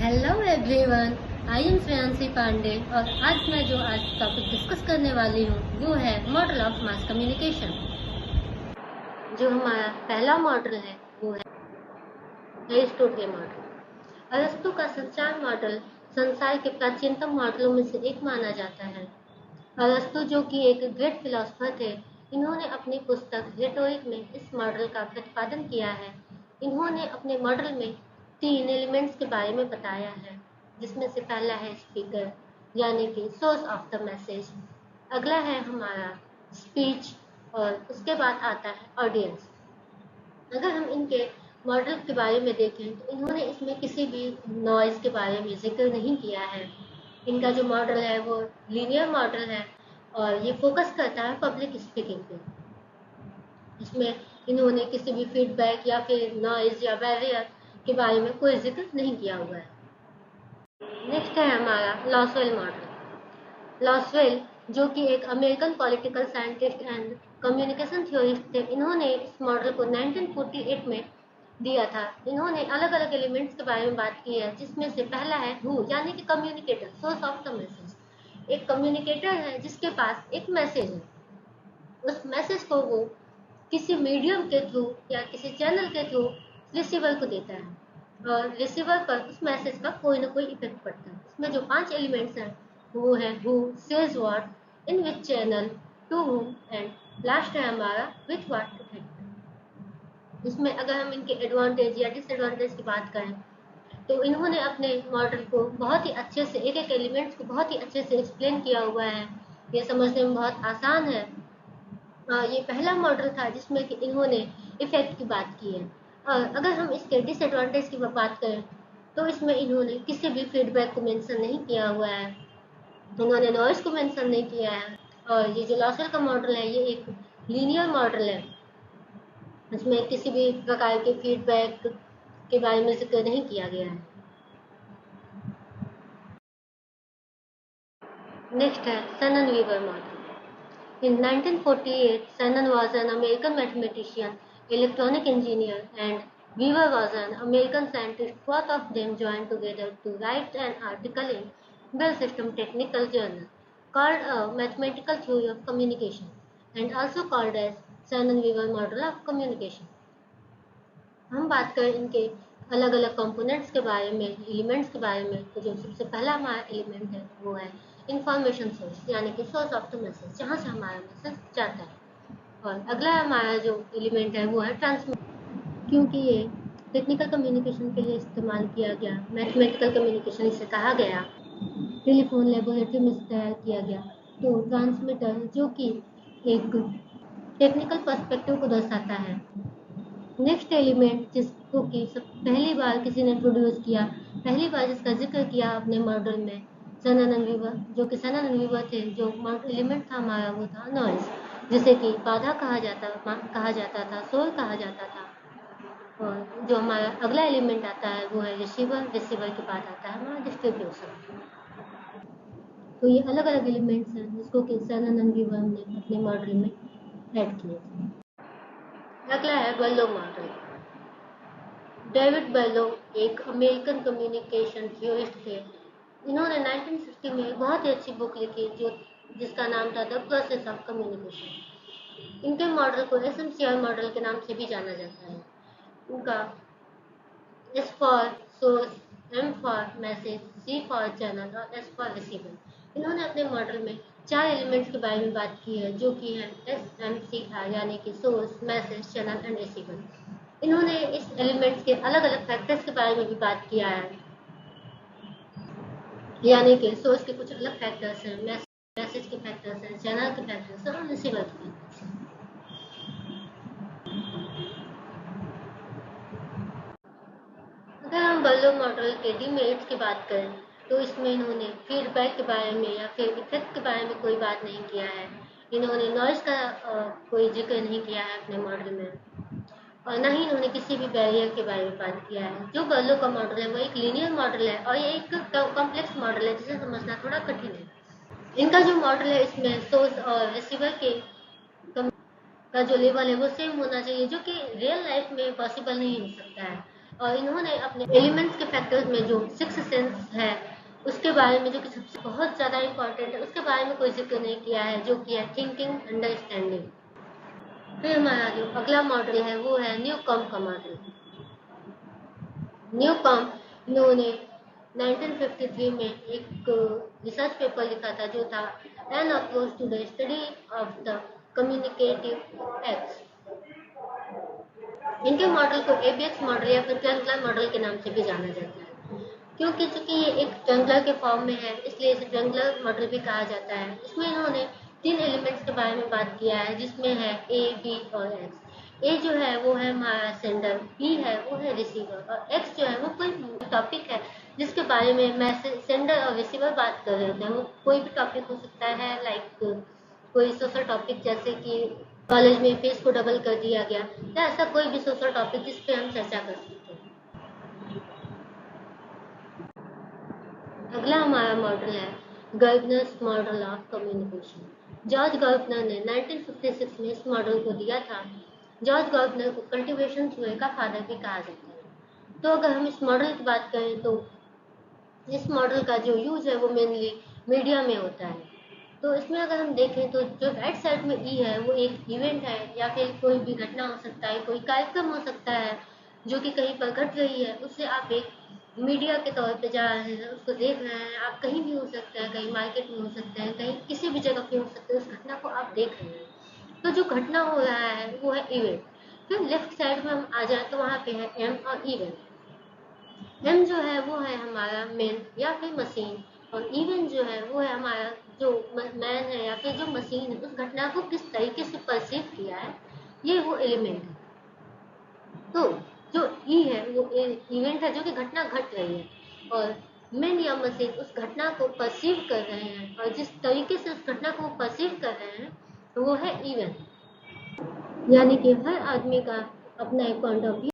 Hello everyone, I am Shreyanshi Pandey और आज topic discuss करने वाली हूँ वो है मॉडल ऑफ मास कम्युनिकेशन। जो हमारा पहला मॉडल है वो है अरिस्टो के मॉडल। अरिस्टो का संचार मॉडल संसार के प्राचीनतम मॉडलों में से एक माना जाता है। अरिस्टो, जो कि एक ग्रेट फिलोसोफर थे, इन्होंने अपनी पुस्तक रेटोरिक में इस मॉडल का प्रतिपादन किया है। इन्होंने अपने मॉडल में 3 एलिमेंट्स के बारे में बताया है, जिसमें से पहला है स्पीकर, यानी कि सोर्स ऑफ द मैसेज। अगला है हमारा स्पीच और उसके बाद आता है ऑडियंस। अगर हम इनके मॉडल के बारे में देखें तो इन्होंने इसमें किसी भी नॉइज के बारे में जिक्र नहीं किया है। इनका जो मॉडल है वो लीनियर मॉडल है और ये फोकस करता है पब्लिक स्पीकिंग पे। इसमें इन्होंने किसी भी फीडबैक या फिर नॉइज या बैरियर के बारे में कोई जिक्र नहीं किया हुआ है। नेक्स्ट है हमारा लॉसवेल मॉडल। लॉसवेल, जो कि एक American political scientist and communication theorist थे, इन्होंने इस मॉडल को 1948 में दिया था। इन्होंने अलग अलग एलिमेंट्स के बारे में बात की है, जिसमें से पहला है हु, यानी कि communicator, source of the message. एक कम्युनिकेटर है जिसके पास एक मैसेज है, उस मैसेज को वो किसी मीडियम के थ्रू या किसी चैनल के थ्रू रिसीवर को देता है और रिसीवर पर उस मैसेज का कोई ना कोई इफेक्ट पड़ता है। इसमें जो 5 एलिमेंट्स हैं वो है who, says what, in which channel, to whom and last है हमारा विथ व्हाट इफेक्ट। इसमें अगर हम इनके एडवांटेज या डिसएडवांटेज की बात करें तो इन्होंने अपने मॉडल को बहुत ही अच्छे से, एक एक एलिमेंट्स को बहुत ही अच्छे से एक्सप्लेन किया हुआ है। ये समझने में बहुत आसान है। ये पहला मॉडल था जिसमें कि इन्होंने इफेक्ट की बात की है। और अगर हम इसके डिसएडवांटेज की बात करें तो इसमें इन्होंने किसी भी फीडबैक को मेंशन नहीं किया हुआ है, इन्होंने नॉइज को मेंशन नहीं किया है। और ये जो लॉसल का मॉडल है ये एक लीनियर मॉडल है, इसमें किसी भी प्रकार के फीडबैक के बारे में जिक्र नहीं किया गया है। नेक्स्ट है Shannon Weaver model. In 1948, Shannon was an American mathematician, electronic engineer, and Weaver was an American scientist. Both of them joined together to write an article in Bell System Technical Journal called A Mathematical Theory of Communication, and also called as Shannon-Weaver Model of Communication. हम बात करें इनके अलग अलग components के बारे में, elements के बारे में, तो जो सबसे पहला हमारा एलिमेंट है वो है इंफॉर्मेशन सोर्स, यानी कि सोर्स ऑफ द मैसेज, जहाँ से हमारा मैसेज जाता है। और अगला हमारा जो एलिमेंट है वो है ट्रांसमिट, क्योंकि ये टेक्निकल कम्युनिकेशन के लिए इस्तेमाल किया गया, मैथमेटिकल कम्युनिकेशन इसे कहा गया, टेलीफोन लेबोरेटरी में तैयार किया गया। तो ट्रांसमीटर, जो कि एक टेक्निकल पर्सपेक्टिव को दर्शाता है। नेक्स्ट एलिमेंट जिसको कि सब पहली बार किसी ने इंट्रोड्यूस किया, पहली बार जिसका जिक्र किया अपने मॉडल में, शैनन एंड वीवर, जो कि शैनन एंड वीवर थे। जो एलिमेंट था हमारा वो था नॉइज, जिसे कि बाधा कहा जाता था, शोर कहा जाता था। और जो हमारा अगला एलिमेंट आता है वो है रिसीवर। रिसीवर के बाद आता है हमारा डिस्ट्रीब्यूशन। तो ये अलग अलग एलिमेंट्स हैं जिसको कि शैनन एंड वीवर ने अपने मॉडल में ऐड किए थे। अगला है बर्लो मॉडल। डेविड बेलो एक अमेरिकन कम्युनिकेशन थ्योरिस्ट थे। इन्होंने 1960 में बहुत ही अच्छी बुक लिखी जिसका नाम था द प्रोसेस ऑफ कम्युनिकेशन। इनके मॉडल को एसएमसीआई मॉडल के नाम से भी जाना जाता है। उनका S for source, M for message, C for channel और एस फॉर रिसीवर। इन्होंने अपने मॉडल में 4 एलिमेंट्स के बारे में बात की है, जो कि है SMCR, यानी कि source, message, channel and receiver. इन्होंने इस एलिमेंट्स के अलग अलग फैक्टर्स के बारे में भी बात किया है, यानी कि सोर्स के कुछ अलग फैक्टर्स हैं, मैसेज के फैक्टर्स हैं, चैनल के फैक्टर्स हैं और रिसीवर के फैक्टर्स हैं। अगर हम बर्लो मॉडल के डिमेरिट्स की बात करें तो इसमें इन्होंने फीडबैक के बारे में या फिर इफेक्ट के बारे में कोई बात नहीं किया है। इन्होंने नॉइज का कोई जिक्र नहीं किया है अपने मॉडल में, और न ही इन्होंने किसी भी बैरियर के बारे में बात किया है। जो बर्लो का मॉडल है वो एक लीनियर मॉडल है और ये एक कॉम्प्लेक्स मॉडल है जिसे समझना थोड़ा कठिन है। इनका जो मॉडल है इसमें सोर्स और रिसीवर के का जो लेवल है वो सेम होना चाहिए, जो कि रियल लाइफ में पॉसिबल नहीं हो सकता है। और इन्होंने अपने एलिमेंट्स के फैक्टर्स में जो सिक्स सेंस है उसके बारे में, जो कि सबसे बहुत ज़्यादा इंपॉर्टेंट है, उसके बारे में कोई जिक्र नहीं किया है, जो कि है थिंकिंग अंडरस्टैंडिंग। फिर हमारा जो अगला मॉडल है वो है न्यू कॉम का मॉडल। न्यू कॉम इन्होंने 1953 में एक रिसर्च पेपर लिखा था जो था an approach to the study of the communicative acts. इनके मॉडल को एबीएक्स मॉडल या फिर ट्रायंगुलर मॉडल के नाम से भी जाना जाता है, क्योंकि चूंकि ये एक ट्रायंगुलर के फॉर्म में है इसलिए इसे ट्रायंगुलर मॉडल भी कहा जाता है। इसमें इन्होंने तीन एलिमेंट्स के बारे में बात किया है, जिसमें है ए, बी और एक्स। ए जो है वो है हमारा सेंडर, बी है वो है रिसीवर, और एक्स जो है वो कोई टॉपिक है जिसके बारे में मैसेज सेंडर और रिसीवर बात कर रहे होते हैं। वो कोई भी टॉपिक हो सकता है, लाइक कोई सोशल टॉपिक, जैसे कि कॉलेज में फीस को डबल कर दिया गया, या ऐसा कोई भी सोशल टॉपिक जिस पे हम चर्चा कर सकते हैं। अगला हमारा मॉडल है गर्गनर्स मॉडल ऑफ कम्युनिकेशन। जॉर्ज गर्गनर ने 1956 में इस मॉडल को दिया था। जॉर्ज गर्गनर को कल्टीवेशन थ्योरी का फादर भी कहा जाता है। तो अगर हम इस मॉडल की बात करें तो इस मॉडल का जो यूज है वो मेनली मीडिया में होता है। तो इसमें अगर हम देखें तो जो राइट साइड में ई है वो एक इवेंट है, या फिर कोई भी घटना हो सकता है, कोई कार्यक्रम हो सकता है जो कि कहीं पर घट रही है, उससे आप एक मीडिया के तौर पे जा रहे हैं, उसको देख रहे हैं। आप कहीं भी हो सकते हैं, कहीं मार्केट में हो सकते हैं, कहीं किसी भी जगह पे हो सकते हैं, उस घटना को आप देख रहे हैं। तो जो घटना हो रहा है वो है इवेंट। फिर लेफ्ट साइड में हम आ जाए तो वहाँ पे है एम और इवेंट। एम जो है वो है हमारा मैन या फिर मशीन, और इवेंट जो है वो है हमारा जो मैन है या फिर जो मशीन है, उस घटना को किस तरीके से परसीव किया है, ये वो एलिमेंट है। तो जो ई है वो इवेंट है जो कि घटना घट रही है, और मैन या मशीन उस घटना को परसीव कर रहे हैं, और जिस तरीके से उस घटना को परसीव कर रहे हैं वो है इवेंट। यानी कि हर आदमी का अपना एक पॉइंट ऑफ व्यू